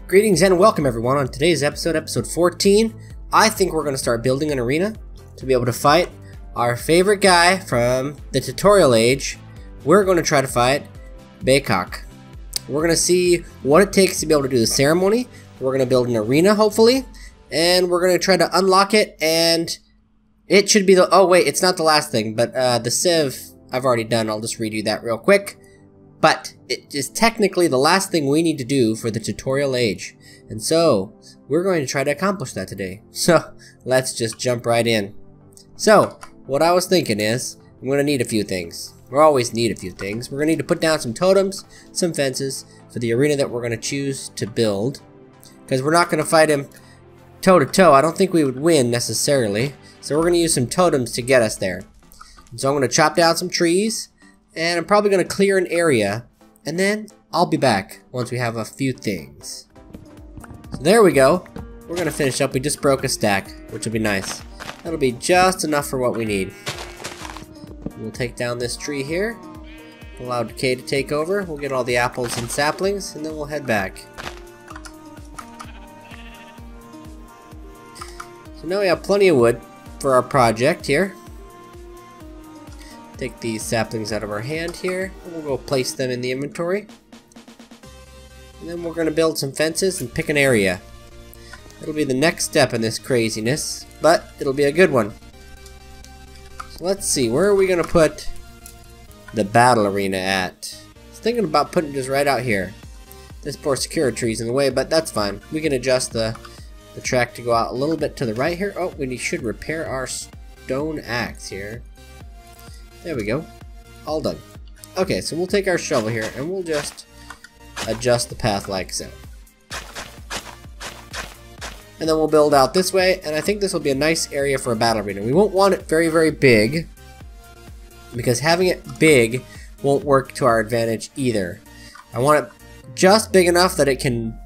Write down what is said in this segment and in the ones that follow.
Greetings and welcome everyone. On today's episode, episode 14, I think we're going to start building an arena to be able to fight our favorite guy from the tutorial age. We're going to try to fight Baycock. We're going to see what it takes to be able to do the ceremony. We're going to build an arena hopefully, and we're going to try to unlock it, and it should be the, oh wait, it's not the last thing, but the Civ I've already done. I'll just redo that real quick. But it is technically the last thing we need to do for the tutorial age. And so, we're going to try to accomplish that today. So, let's just jump right in. So, what I was thinking is, I'm going to need a few things. We always need a few things. We're going to need to put down some totems, some fences, for the arena that we're going to choose to build. Because we're not going to fight him toe-to-toe. I don't think we would win, necessarily. So, we're going to use some totems to get us there. And so, I'm going to chop down some trees. And I'm probably going to clear an area, and then I'll be back once we have a few things. So there we go. We're going to finish up. We just broke a stack, which will be nice. That'll be just enough for what we need. We'll take down this tree here. Allow decay to take over. We'll get all the apples and saplings, and then we'll head back. So now we have plenty of wood for our project here. Take these saplings out of our hand here, and we'll go place them in the inventory. And then we're going to build some fences and pick an area. It'll be the next step in this craziness, but it'll be a good one. So let's see, where are we going to put the battle arena at? I was thinking about putting it just right out here. This poor security tree's in the way, but that's fine. We can adjust the track to go out a little bit to the right here. Oh, we should repair our stone axe here. There we go. All done. Okay, so we'll take our shovel here and we'll just adjust the path like so. And then we'll build out this way, and I think this will be a nice area for a battle arena. We won't want it very, very big, because having it big won't work to our advantage either. I want it just big enough that it can,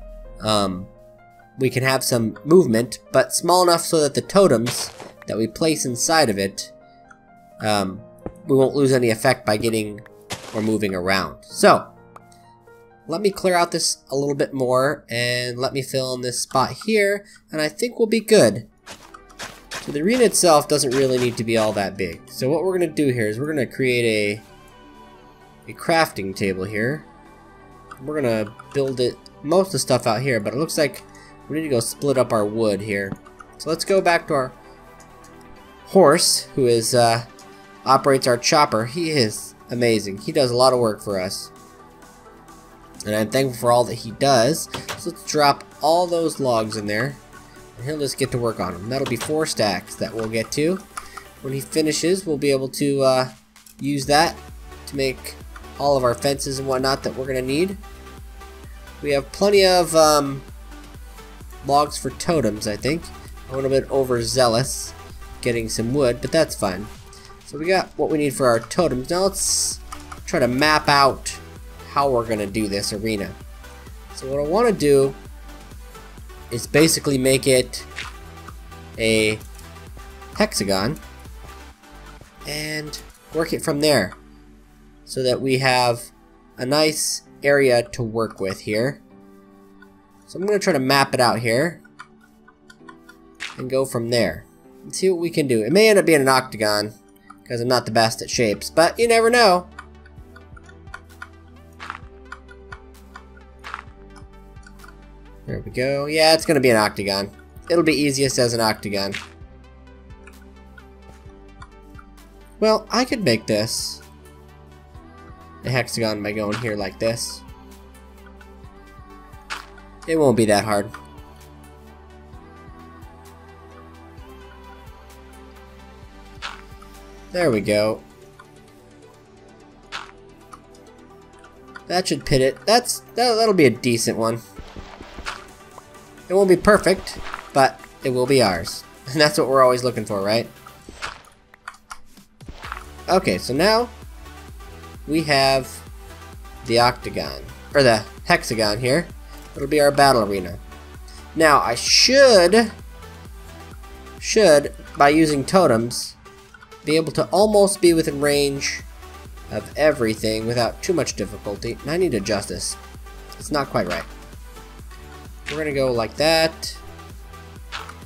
we can have some movement, but small enough so that the totems that we place inside of it, we won't lose any effect by getting or moving around. So, let me clear out this a little bit more and let me fill in this spot here, and I think we'll be good. So the arena itself doesn't really need to be all that big. So what we're going to do here is we're going to create a crafting table here. We're going to build it, most of the stuff out here, but it looks like we need to go split up our wood here. So let's go back to our horse, who is operates our chopper. He is amazing. He does a lot of work for us, and I'm thankful for all that he does. So let's drop all those logs in there, and he'll just get to work on them. That'll be 4 stacks that we'll get to. When he finishes, we'll be able to use that to make all of our fences and whatnot that we're going to need. We have plenty of logs for totems, I think. A little bit overzealous getting some wood, but that's fine. So we got what we need for our totems. Now let's try to map out how we're going to do this arena. So what I want to do is basically make it a hexagon and work it from there so that we have a nice area to work with here. So I'm going to try to map it out here and go from there and see what we can do. It may end up being an octagon, because I'm not the best at shapes, but you never know. There we go. Yeah, it's going to be an octagon. It'll be easiest as an octagon. Well, I could make this a hexagon by going here like this. It won't be that hard. There we go. That should pit it. That'll be a decent one. It won't be perfect, but it will be ours. And that's what we're always looking for, right? Okay, so now we have the octagon, or the hexagon here. It'll be our battle arena. Now, I should, by using totems, be able to almost be within range of everything without too much difficulty. And I need to adjust this. It's not quite right. we're gonna go like that,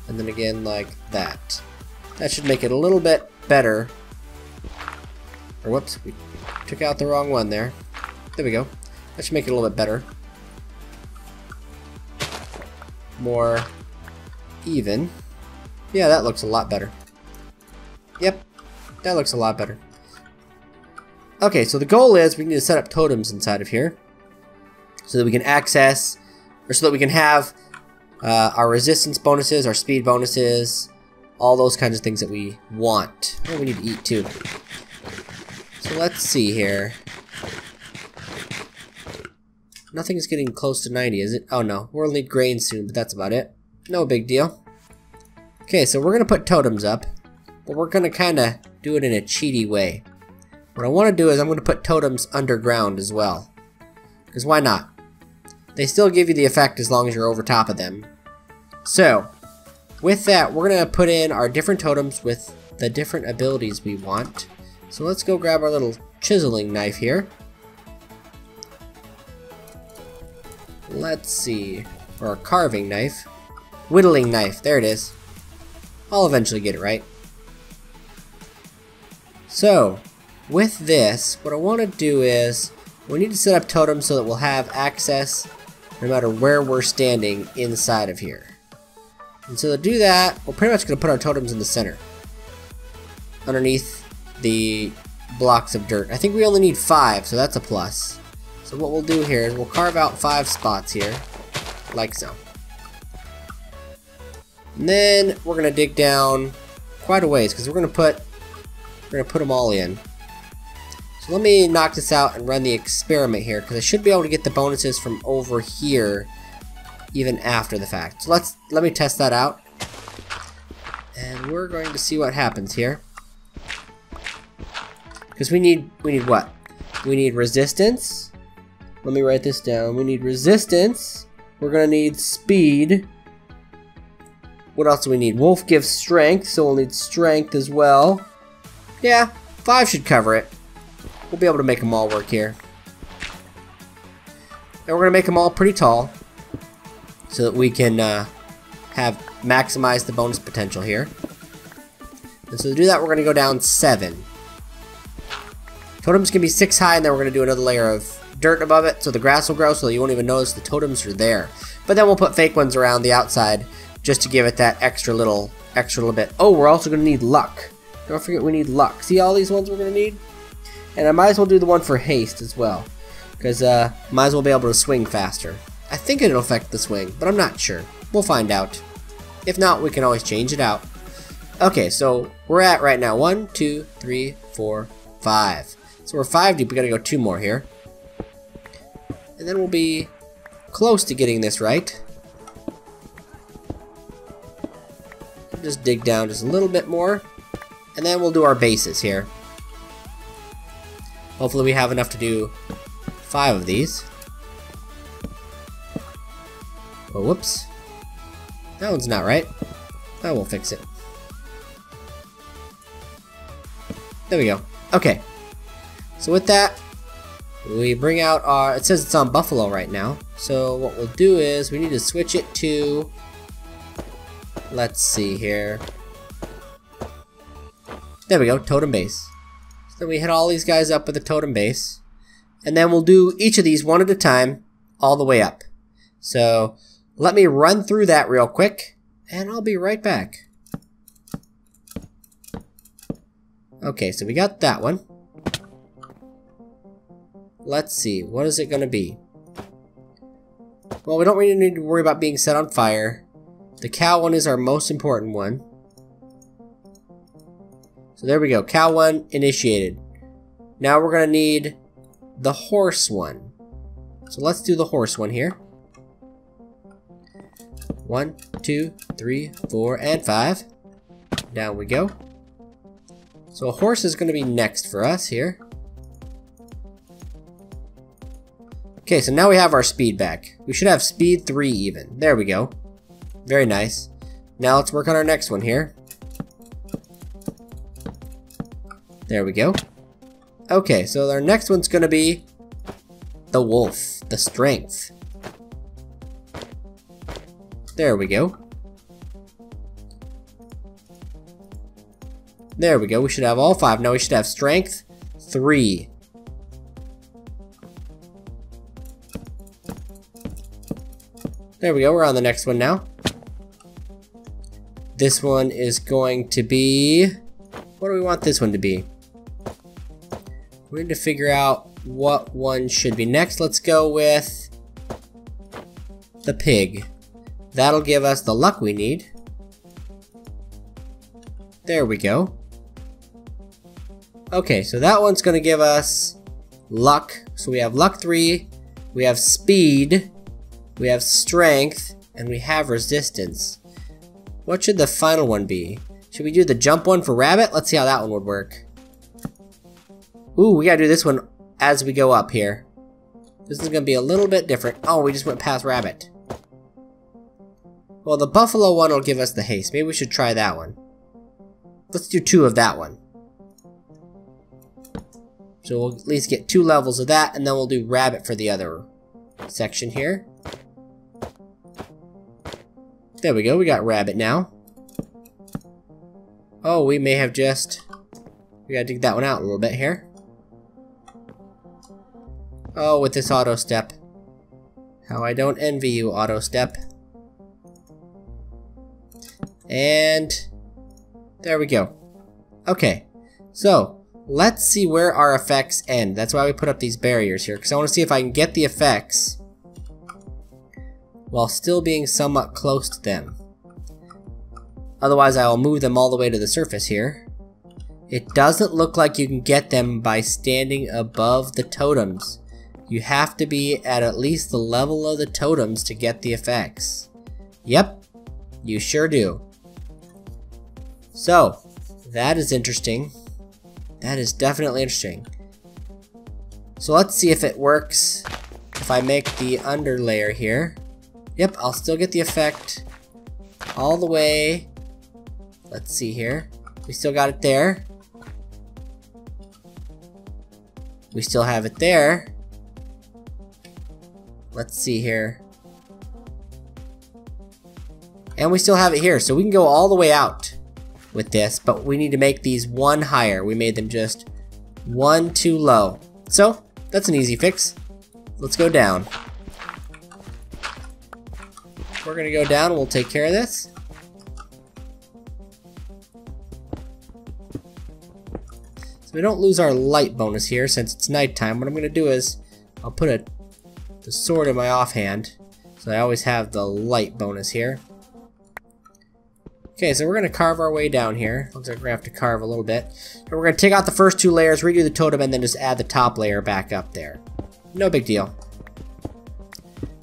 and then again like that. That should make it a little bit better. Or whoops, we took out the wrong one there. There we go. That should make it a little bit better. More even. Yeah, that looks a lot better. Yep, that looks a lot better. Okay, so the goal is we need to set up totems inside of here so that we can access, or so that we can have our resistance bonuses, our speed bonuses, all those kinds of things that we want. Oh, we need to eat too. So let's see here. Nothing's getting close to 90, is it? Oh no, we'll need grain soon, but that's about it. No big deal. Okay, so we're gonna put totems up, but we're gonna kinda do it in a cheaty way. What I wanna do is I'm gonna put totems underground as well. Because why not? They still give you the effect as long as you're over top of them. So, with that, we're gonna put in our different totems with the different abilities we want. So let's go grab our little chiseling knife here. Let's see, or our carving knife. Whittling knife, there it is. I'll eventually get it right. So, with this, what I want to do is, we need to set up totems so that we'll have access no matter where we're standing inside of here. And so to do that, we're pretty much going to put our totems in the center, underneath the blocks of dirt. I think we only need 5, so that's a plus. So what we'll do here is we'll carve out 5 spots here, like so. And then we're going to dig down quite a ways, because we're going to put them all in. So let me knock this out and run the experiment here, because I should be able to get the bonuses from over here even after the fact. So let me test that out, and we're going to see what happens here. Because we need what? We need resistance. Let me write this down. We need resistance. We're gonna need speed. What else do we need? Wolf gives strength, so we'll need strength as well. Yeah, 5 should cover it. We'll be able to make them all work here. And we're gonna make them all pretty tall, so that we can maximize the bonus potential here. And so to do that, we're gonna go down 7. Totems can be 6 high, and then we're going to do another layer of dirt above it so the grass will grow so you won't even notice the totems are there. But then we'll put fake ones around the outside just to give it that extra little bit. Oh, we're also going to need luck. Don't forget we need luck. See all these ones we're going to need? And I might as well do the one for haste as well, because might as well be able to swing faster. I think it'll affect the swing, but I'm not sure. We'll find out. If not, we can always change it out. Okay, so we're at right now 1, 2, 3, 4, 5. So we're 5 deep, we gotta go 2 more here. And then we'll be close to getting this right. Just dig down just a little bit more. And then we'll do our bases here. Hopefully we have enough to do 5 of these. Oh, whoops. That one's not right. I will fix it. There we go. Okay. So with that, we bring out our, it says it's on buffalo right now. So what we'll do is we need to switch it to, let's see here. There we go, totem base. So we hit all these guys up with a totem base. And then we'll do each of these one at a time, all the way up. So let me run through that real quick, and I'll be right back. Okay, so we got that one. Let's see, what is it going to be? Well, we don't really need to worry about being set on fire. The cow one is our most important one. So there we go, cow one initiated. Now we're going to need the horse one. So let's do the horse one here. 1, 2, 3, 4, and 5. Down we go. So a horse is going to be next for us here. Okay, so now we have our speed back. We should have speed 3 even. There we go. Very nice. Now let's work on our next one here. There we go. Okay, so our next one's going to be the wolf, the strength. There we go. There we go. We should have all 5. Now we should have strength 3. There we go. We're on the next one now. This one is going to be... What do we want this one to be? We need to figure out what one should be next. Let's go with the pig. That'll give us the luck we need. There we go. Okay, so that one's going to give us luck. So we have luck 3, we have speed, we have strength, and we have resistance. What should the final one be? Should we do the jump one for rabbit? Let's see how that one would work. Ooh, we gotta do this one as we go up here. This is gonna be a little bit different. Oh, we just went past rabbit. Well, the buffalo one will give us the haste. Maybe we should try that one. Let's do 2 of that one. So we'll at least get 2 levels of that, and then we'll do rabbit for the other section here. There we go, we got rabbit now. Oh, we may have just... We gotta dig that one out a little bit here. Oh, with this auto step. How I don't envy you, auto step. And... There we go. Okay, so... Let's see where our effects end. That's why we put up these barriers here, because I want to see if I can get the effects while still being somewhat close to them. Otherwise, I will move them all the way to the surface here. It doesn't look like you can get them by standing above the totems. You have to be at least the level of the totems to get the effects. Yep, you sure do. So, that is interesting. That is definitely interesting. So let's see if it works if I make the under layer here. Yep, I'll still get the effect all the way. Let's see here. We still got it there. We still have it there. Let's see here. And we still have it here, so we can go all the way out with this, but we need to make these 1 higher. We made them just 1 too low. So, that's an easy fix. Let's go down. We're gonna go down and we'll take care of this. So we don't lose our light bonus here since it's nighttime. What I'm gonna do is, I'll put the sword in my offhand, so I always have the light bonus here. Okay, so we're going to carve our way down here. Looks like we're going to have to carve a little bit. And we're going to take out the first 2 layers, redo the totem, and then just add the top layer back up there. No big deal.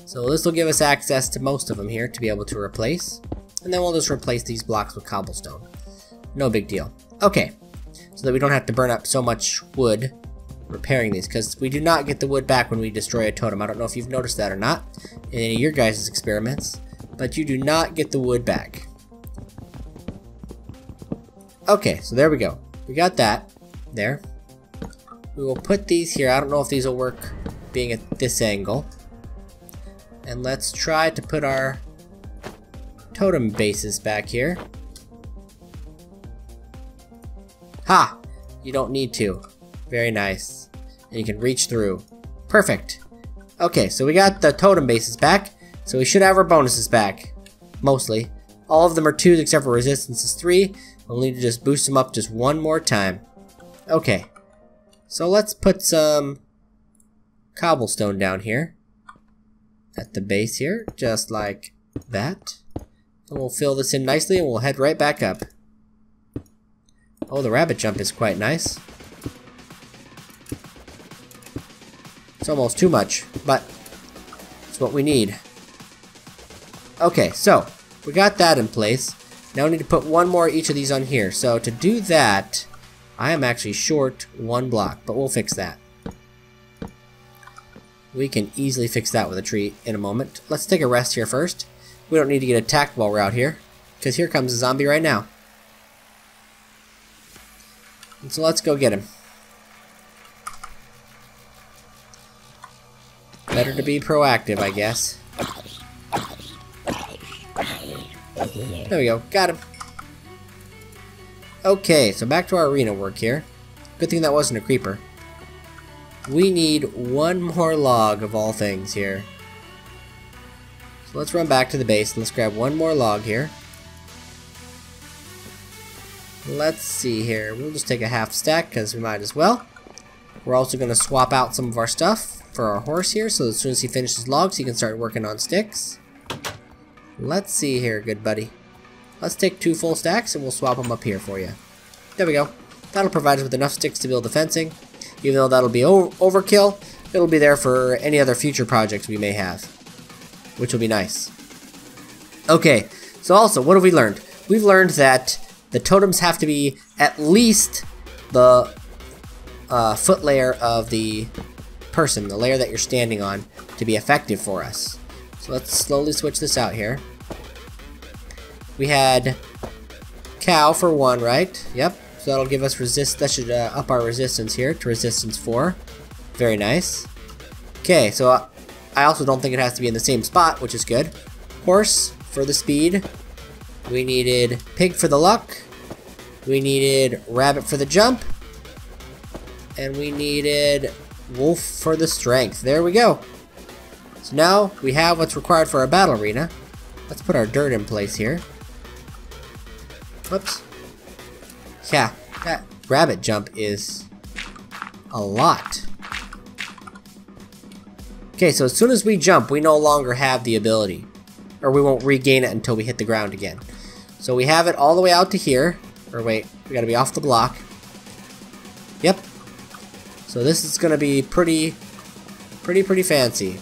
So this will give us access to most of them here to be able to replace. And then we'll just replace these blocks with cobblestone. No big deal. Okay, so that we don't have to burn up so much wood repairing these, because we do not get the wood back when we destroy a totem. I don't know if you've noticed that or not in any of your guys' experiments, but you do not get the wood back. Okay, so there we go. We got that there. We will put these here. I don't know if these will work being at this angle. And let's try to put our totem bases back here. Ha! You don't need to. Very nice. And you can reach through. Perfect. Okay, so we got the totem bases back. So we should have our bonuses back. Mostly. All of them are 2s except for resistance is 3. We'll need to just boost them up just 1 more time. Okay. So let's put some cobblestone down here. At the base here. Just like that. And we'll fill this in nicely and we'll head right back up. Oh, the rabbit jump is quite nice. It's almost too much, but it's what we need. Okay, so we got that in place. Now we need to put 1 more each of these on here. So to do that, I am actually short 1 block, but we'll fix that. We can easily fix that with a tree in a moment. Let's take a rest here first. We don't need to get attacked while we're out here, because here comes a zombie right now. And so let's go get him. Better to be proactive, I guess. There we go. Got him. Okay, so back to our arena work here. Good thing that wasn't a creeper. We need one more log of all things here. So let's run back to the base and let's grab one more log here. Let's see here. We'll just take a half stack because we might as well. We're also going to swap out some of our stuff for our horse here, so as soon as he finishes logs, he can start working on sticks. Let's see here, good buddy. Let's take 2 full stacks and we'll swap them up here for you. There we go. That'll provide us with enough sticks to build the fencing. Even though that'll be overkill, it'll be there for any other future projects we may have, which will be nice. Okay, so also, what have we learned? We've learned that the totems have to be at least the foot layer of the person, the layer that you're standing on, to be effective for us. So let's slowly switch this out here. We had cow for 1, right? Yep. So that'll give us that should up our resistance here to resistance 4. Very nice. Okay, so I also don't think it has to be in the same spot, which is good. Horse for the speed. We needed pig for the luck. We needed rabbit for the jump. And we needed wolf for the strength. There we go. So now we have what's required for our battle arena. Let's put our dirt in place here. Whoops. Yeah, that rabbit jump is a lot. Okay, so as soon as we jump, we no longer have the ability. Or we won't regain it until we hit the ground again. So we have it all the way out to here. Or wait, we gotta be off the block. Yep. So this is gonna be pretty fancy.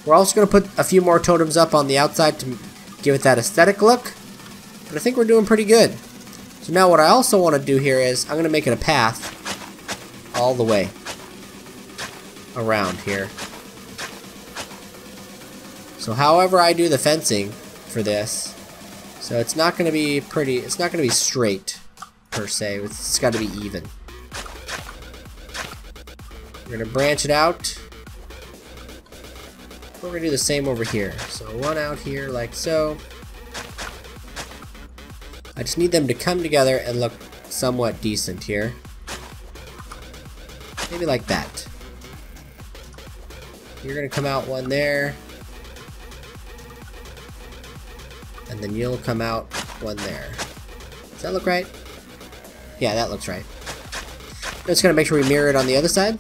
We're also gonna put a few more totems up on the outside to give it that aesthetic look. But I think we're doing pretty good. So now what I also want to do here is I'm going to make it a path all the way around here. So however I do the fencing for this, so it's not going to be it's not going to be straight per se, it's got to be even. We're going to branch it out. We're going to do the same over here. So one out here like so. I just need them to come together and look somewhat decent here. Maybe like that. You're gonna come out one there. And then you'll come out one there. Does that look right? Yeah, that looks right. Just gonna make sure we mirror it on the other side.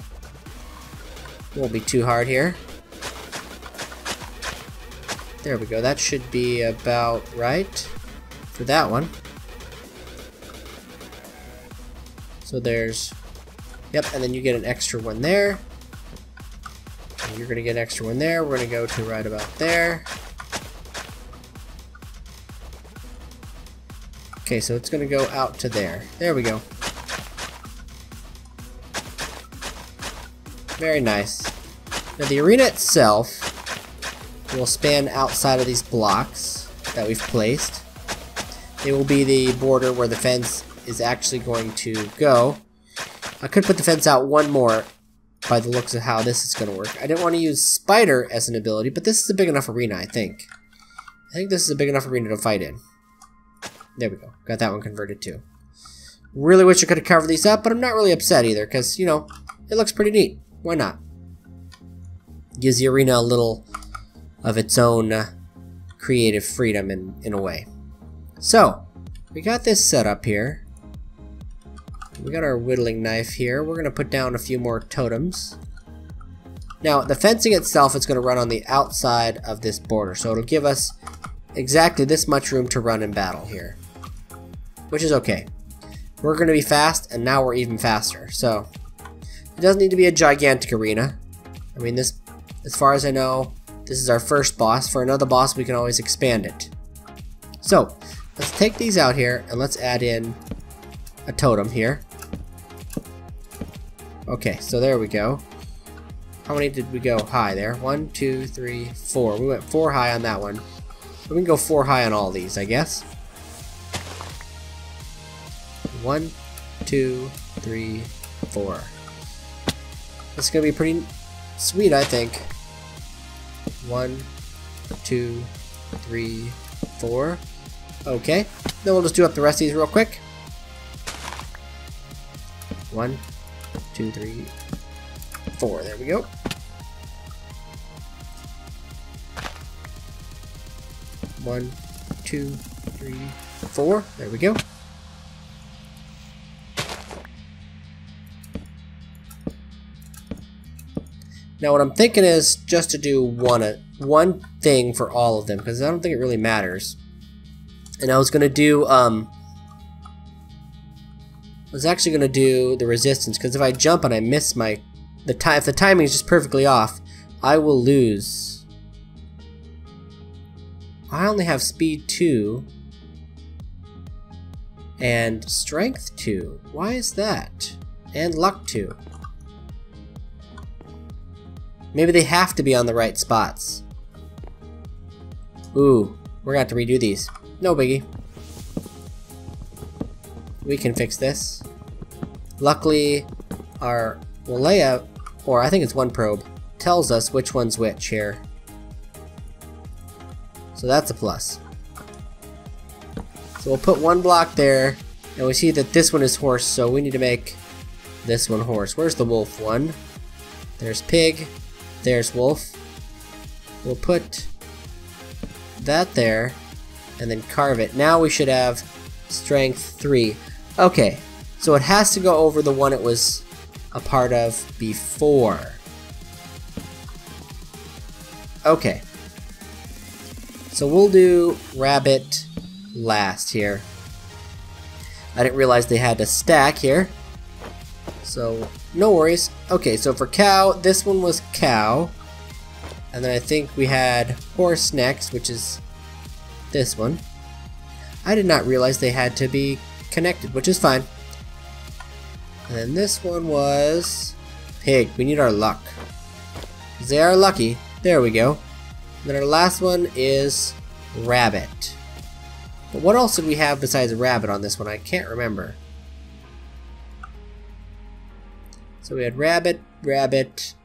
Won't be too hard here. There we go. That should be about right for that one. So there's, yep, and then you get an extra one there. And you're gonna get an extra one there. We're gonna go to right about there. Okay, so it's gonna go out to there. There we go. Very nice. Now the arena itself will span outside of these blocks that we've placed. It will be the border where the fence is actually going to go. I could put the fence out one more by the looks of how this is going to work. I didn't want to use spider as an ability, but this is a big enough arena, I think. I think this is a big enough arena to fight in. There we go. Got that one converted too. Really wish I could have covered these up, but I'm not really upset either, because, you know, it looks pretty neat. Why not? Gives the arena a little of its own creative freedom in a way. So, we got this set up here. We got our whittling knife here. We're going to put down a few more totems. Now, the fencing itself is going to run on the outside of this border, so it'll give us exactly this much room to run in battle here, which is okay. We're going to be fast, and now we're even faster, so it doesn't need to be a gigantic arena. I mean, this, as far as I know, this is our first boss. For another boss, we can always expand it. So, let's take these out here, and let's add in a totem here. Okay, so there we go. How many did we go high there? 1, 2, 3, 4. We went 4 high on that one. So we can go 4 high on all these, I guess. 1, 2, 3, 4. That's gonna be pretty sweet, I think. 1, 2, 3, 4. Okay, then we'll just do up the rest of these real quick. 1, 2, 3, 4. There we go. 1, 2, 3, 4. There we go. Now what I'm thinking is just to do one thing for all of them, because I don't think it really matters. And I was gonna do the resistance, because if I jump and I miss if the timing is just perfectly off, I will lose. I only have speed 2 and strength 2. Why is that? And luck 2. Maybe they have to be on the right spots. Ooh, we're gonna have to redo these. No biggie. We can fix this. Luckily, our layout, or I think it's one probe, tells us which one's which here. So that's a plus. So we'll put one block there, and we see that this one is horse, so we need to make this one horse. Where's the wolf one? There's pig. There's wolf. We'll put that there and then carve it. Now we should have strength 3. Okay, so it has to go over the one it was a part of before. Okay. So we'll do rabbit last here. I didn't realize they had to stack here. So, no worries. Okay, so for cow, this one was cow. And then I think we had horse next, which is this one. I did not realize they had to be connected, which is fine. And then this one was pig. We need our luck. They are lucky. There we go. And then our last one is rabbit. But what else did we have besides rabbit on this one? I can't remember. So we had rabbit, rabbit,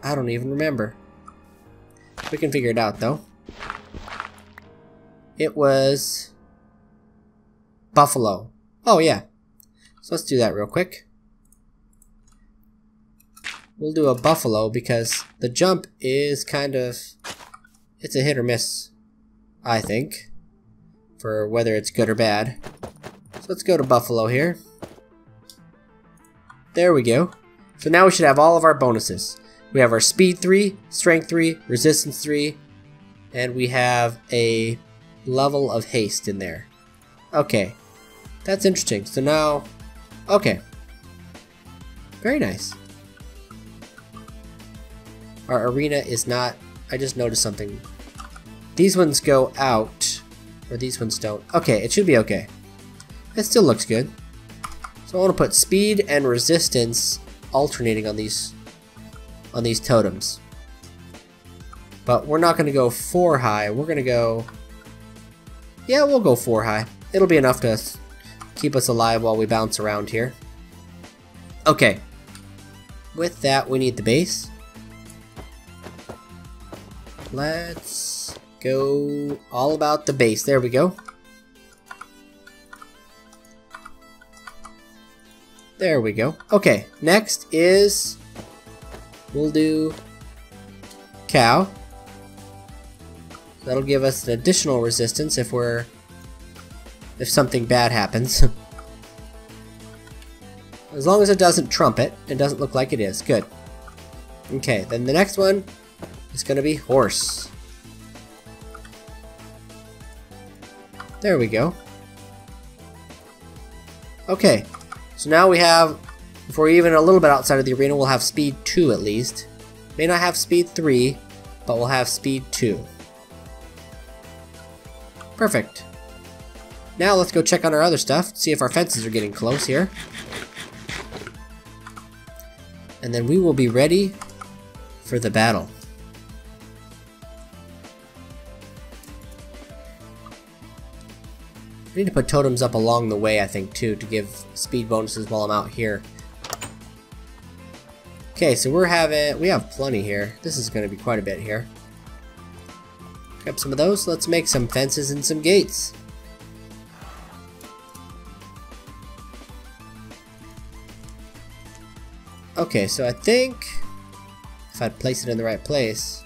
I don't even remember. We can figure it out though. It was buffalo. Oh yeah. So let's do that real quick. We'll do a buffalo because the jump is kind of, it's a hit or miss, I think, for whether it's good or bad. So let's go to buffalo here. There we go. So now we should have all of our bonuses. We have our speed 3, strength 3, resistance 3, and we have a level of haste in there. Okay, that's interesting. So now, okay, very nice. Our arena is not, I just noticed something. These ones go out, or these ones don't. Okay, it should be okay. It still looks good. So I want to put speed and resistance alternating on these totems. But we're not going to go 4 high. We're going to go, yeah, we'll go 4 high. It'll be enough to keep us alive while we bounce around here. Okay. With that, we need the base. Let's go all about the base. There we go. There we go. Okay, next is, we'll do cow. That'll give us an additional resistance if something bad happens. As long as it doesn't trumpet, it doesn't look like it is. Good. Okay, then the next one is going to be horse. There we go. Okay. So now we have, if we're even a little bit outside of the arena, we'll have speed 2 at least. May not have speed 3, but we'll have speed 2. Perfect. Now let's go check on our other stuff, see if our fences are getting close here. And then we will be ready for the battle. I need to put totems up along the way, I think, too, to give speed bonuses while I'm out here. Okay, so we have plenty here. This is going to be quite a bit here. Grab some of those. Let's make some fences and some gates. Okay, so I think if I'd place it in the right place,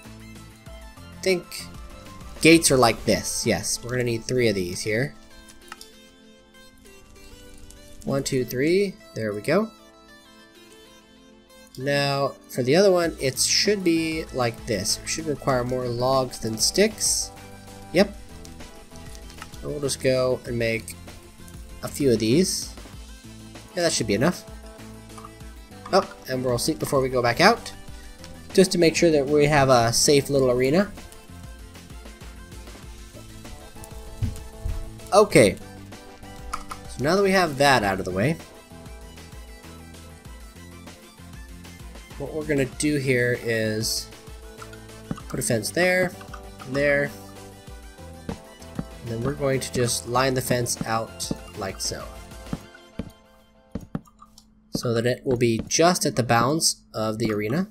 I think gates are like this. Yes, we're gonna need 3 of these here. 1, 2, 3. There we go. Now, for the other one, it should be like this. It should require more logs than sticks. Yep. And we'll just go and make a few of these. Yeah, that should be enough. Oh, and we'll sleep before we go back out, just to make sure that we have a safe little arena. Okay. So now that we have that out of the way, what we're gonna do here is put a fence there, and there, and then we're going to just line the fence out like so. So that it will be just at the bounds of the arena.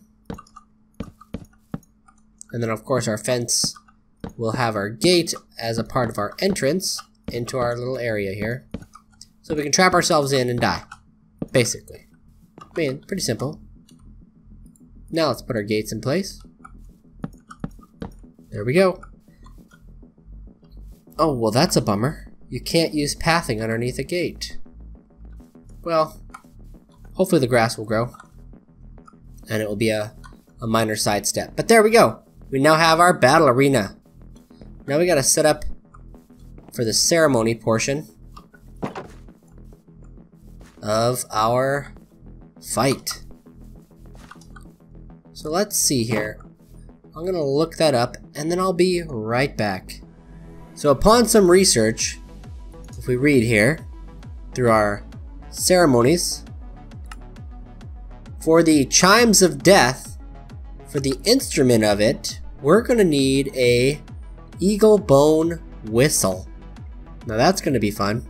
And then of course our fence will have our gate as a part of our entrance into our little area here. So we can trap ourselves in and die, basically. I mean, pretty simple. Now let's put our gates in place. There we go. Oh, well that's a bummer. You can't use pathing underneath a gate. Well, hopefully the grass will grow. And it will be a minor sidestep. But there we go. We now have our battle arena. Now we gotta set up for the ceremony portion of our fight. So let's see here. I'm gonna look that up and then I'll be right back. So upon some research, if we read here through our ceremonies, for the chimes of death, for the instrument of it, we're gonna need a eagle bone whistle. Now that's gonna be fun.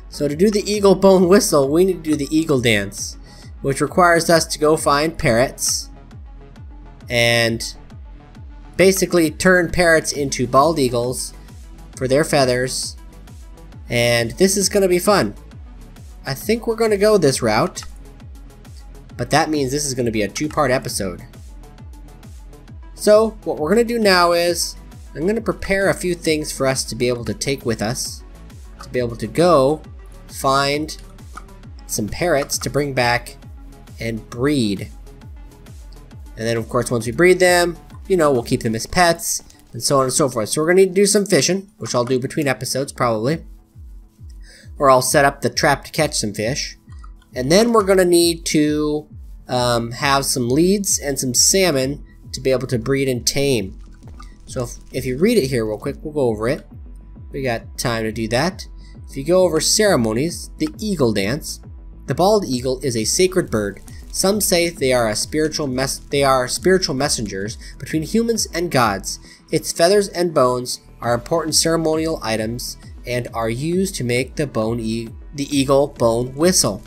So to do the eagle bone whistle, we need to do the eagle dance, which requires us to go find parrots and basically turn parrots into bald eagles for their feathers, and this is gonna be fun. I think we're gonna go this route, but that means this is gonna be a 2-part episode. So what we're gonna do now is I'm gonna prepare a few things for us to be able to take with us, to be able to go find some parrots to bring back and breed. And then of course once we breed them, you know, we'll keep them as pets and so on and so forth. So we're gonna need to do some fishing, which I'll do between episodes probably. Or I'll set up the trap to catch some fish. And then we're gonna need to have some leads and some salmon to be able to breed and tame. So if you read it here real quick, we'll go over it. We got time to do that. If you go over ceremonies, the eagle dance. The bald eagle is a sacred bird. Some say they are spiritual messengers between humans and gods. Its feathers and bones are important ceremonial items and are used to make the eagle bone whistle.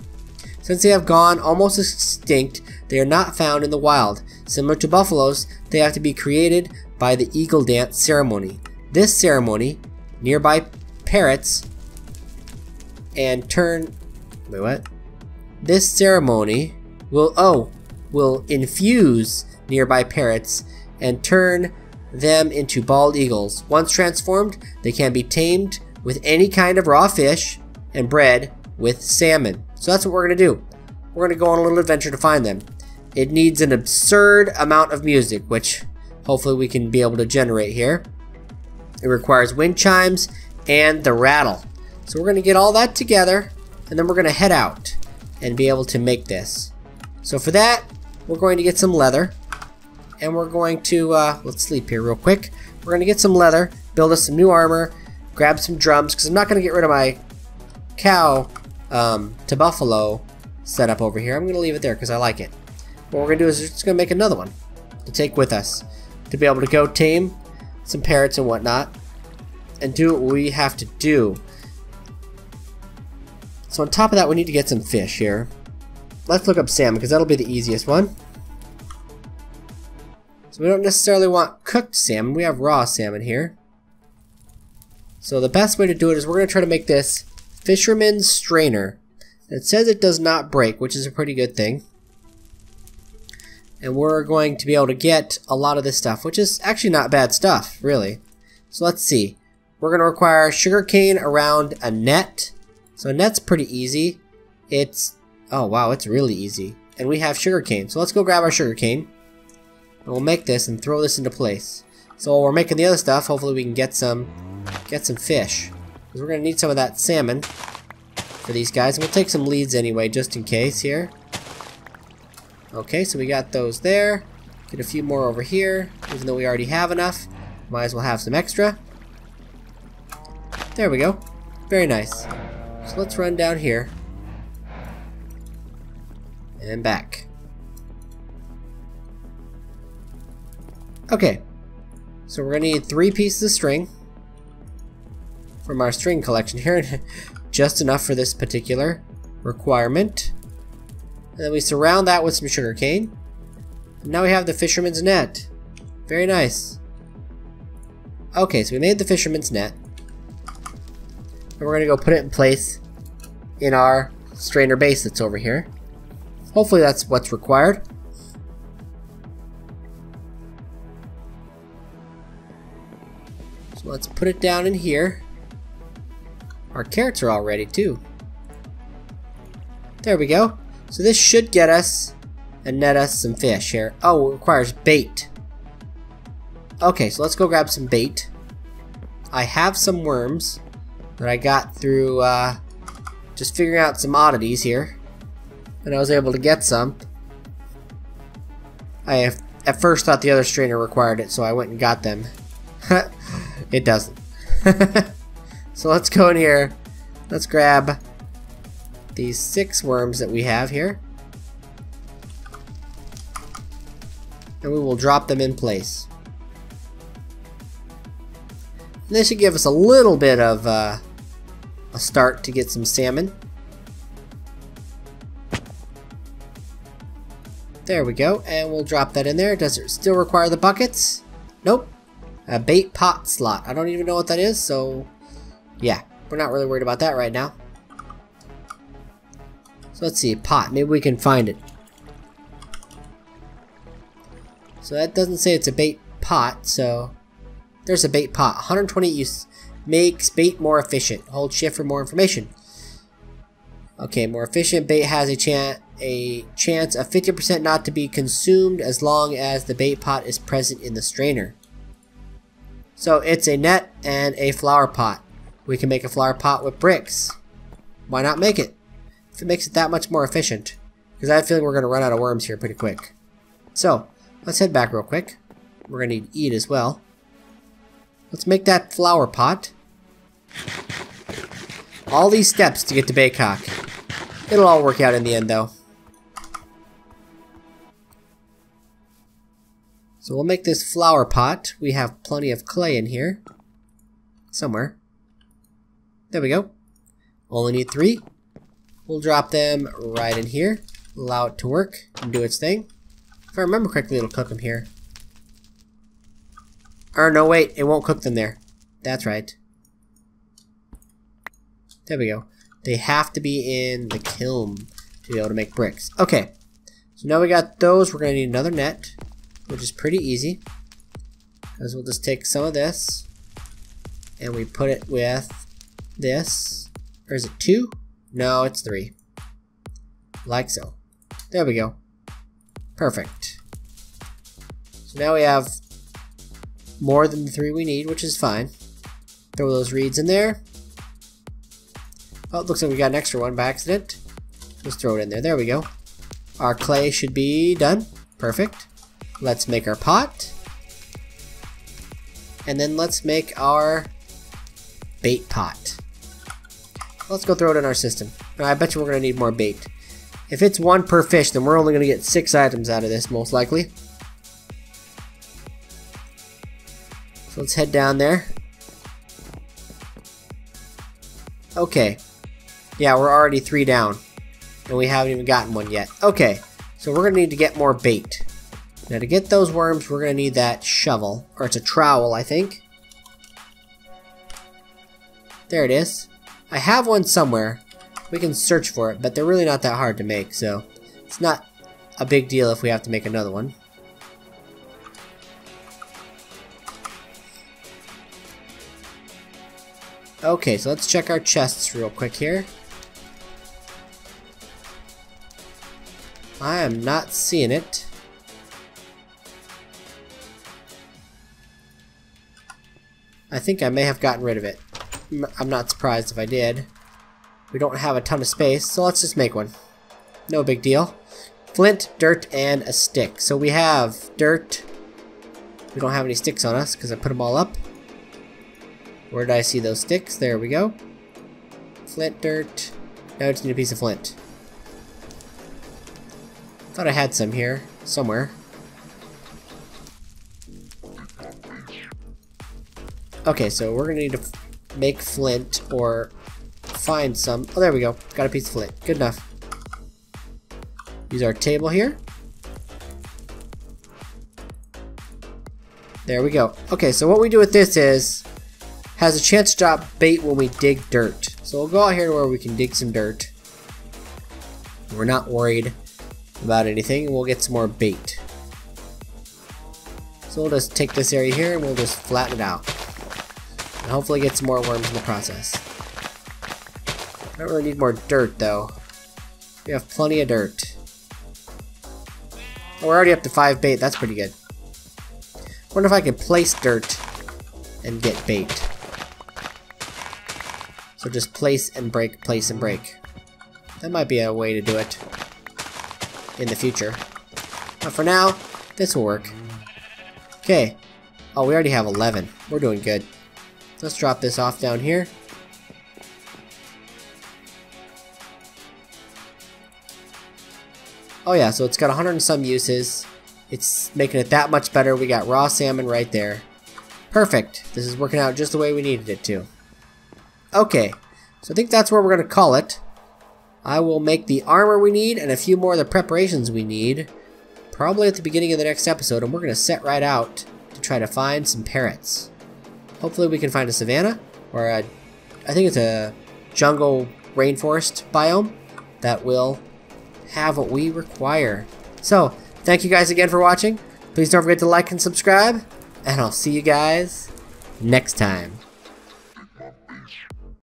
Since they have gone almost extinct, they are not found in the wild. Similar to buffaloes, they have to be created by the eagle dance ceremony. This ceremony, nearby parrots and turn... Wait, what? This ceremony will infuse nearby parrots and turn them into bald eagles. Once transformed, they can be tamed with any kind of raw fish and bred with salmon. So that's what we're going to do. We're going to go on a little adventure to find them. It needs an absurd amount of music, which hopefully we can be able to generate here. It requires wind chimes and the rattle. So we're going to get all that together, and then we're going to head out and be able to make this. So for that, we're going to get some leather, and we're going to, let's sleep here real quick. We're going to get some leather, build us some new armor, grab some drums, because I'm not going to get rid of my cow to buffalo setup over here. I'm going to leave it there because I like it. What we're going to do is we're just going to make another one to take with us to be able to go tame some parrots and whatnot and do what we have to do. So on top of that, we need to get some fish here. Let's look up salmon because that'll be the easiest one. So we don't necessarily want cooked salmon. We have raw salmon here. So the best way to do it is we're going to try to make this fisherman's strainer. It says it does not break, which is a pretty good thing. And we're going to be able to get a lot of this stuff, which is actually not bad stuff, really. So let's see. We're going to require sugarcane around a net. So a net's pretty easy. Oh wow, it's really easy. And we have sugarcane. So let's go grab our sugarcane. And we'll make this and throw this into place. So while we're making the other stuff, hopefully we can get some fish. Because we're going to need some of that salmon for these guys. And we'll take some leads anyway, just in case here. Okay, so we got those there. Get a few more over here. Even though we already have enough, might as well have some extra. There we go. Very nice. So let's run down here. And back. Okay. So we're going to need 3 pieces of string from our string collection here. Just enough for this particular requirement. And then we surround that with some sugarcane. And now we have the fisherman's net. Very nice. Okay, so we made the fisherman's net. And we're going to go put it in place in our strainer base that's over here. Hopefully that's what's required. So let's put it down in here. Our carrots are all ready too. There we go. So this should get us and net us some fish here. Oh, it requires bait. Okay, so let's go grab some bait. I have some worms that I got through just figuring out some oddities here. And I was able to get some. At first thought the other strainer required it, so I went and got them. It doesn't. So let's go in here. Let's grab these 6 worms that we have here. And we will drop them in place. And this should give us a little bit of a start to get some salmon. There we go, and we'll drop that in there. Does it still require the buckets? Nope. A bait pot slot. I don't even know what that is, so yeah, we're not really worried about that right now. So let's see, pot. Maybe we can find it. So that doesn't say it's a bait pot, so there's a bait pot. 120 use. Makes bait more efficient. Hold shift for more information. Okay, more efficient. Bait has a chance of 50% not to be consumed as long as the bait pot is present in the strainer. So it's a net and a flower pot. We can make a flower pot with bricks. Why not make it? If it makes it that much more efficient. Because I have a feeling we're going to run out of worms here pretty quick. So, let's head back real quick. We're going to need to eat as well. Let's make that flower pot. All these steps to get to Baycock. It'll all work out in the end though. So we'll make this flower pot. We have plenty of clay in here. Somewhere. There we go. Only need 3. We'll drop them right in here. Allow it to work and do its thing. If I remember correctly, it'll cook them here. Or no, wait. It won't cook them there. That's right. There we go. They have to be in the kiln to be able to make bricks. Okay. So now we got those. We're going to need another net, which is pretty easy. Because we'll just take some of this and we put it with this. Or is it 2? No, it's 3. Like so. There we go. Perfect. So now we have more than the 3 we need, which is fine. Throw those reeds in there. Oh, it looks like we got an extra one by accident. Let's throw it in there. There we go. Our clay should be done. Perfect. Let's make our pot. And then let's make our bait pot. Let's go throw it in our system. Now, I bet you we're going to need more bait. If it's 1 per fish, then we're only going to get 6 items out of this, most likely. So let's head down there. Okay. Yeah, we're already 3 down. And we haven't even gotten one yet. Okay. So we're going to need to get more bait. Now to get those worms, we're going to need that shovel. Or it's a trowel, I think. There it is. I have one somewhere. We can search for it, but they're really not that hard to make, so it's not a big deal if we have to make another one. Okay, so let's check our chests real quick here. I am not seeing it. I think I may have gotten rid of it. I'm not surprised if I did. We don't have a ton of space, so let's just make one. No big deal. Flint, dirt, and a stick. So we have dirt. We don't have any sticks on us because I put them all up. Where did I see those sticks? There we go. Flint, dirt. Now I just need a piece of flint. Thought I had some here, somewhere. Okay, so we're gonna need to make flint or find some. Oh, there we go. Got a piece of flint. Good enough. Use our table here. There we go. Okay, so what we do with this is has a chance to drop bait when we dig dirt. So we'll go out here where we can dig some dirt. We're not worried about anything, and we'll get some more bait. So we'll just take this area here and we'll just flatten it out. And hopefully get some more worms in the process. I don't really need more dirt though. We have plenty of dirt. Oh, we're already up to 5 bait, that's pretty good. Wonder if I can place dirt and get bait. So just place and break, place and break. That might be a way to do it in the future. But for now, this will work. Okay. Oh, we already have 11. We're doing good. Let's drop this off down here. Oh yeah, so it's got 100 and some uses. It's making it that much better. We got raw salmon right there. Perfect. This is working out just the way we needed it to. Okay, so I think that's where we're going to call it. I will make the armor we need and a few more of the preparations we need probably at the beginning of the next episode, and we're going to set right out to try to find some parrots. Hopefully we can find a savanna, or I think it's a jungle rainforest biome that will have what we require. So, thank you guys again for watching. Please don't forget to like and subscribe, and I'll see you guys next time.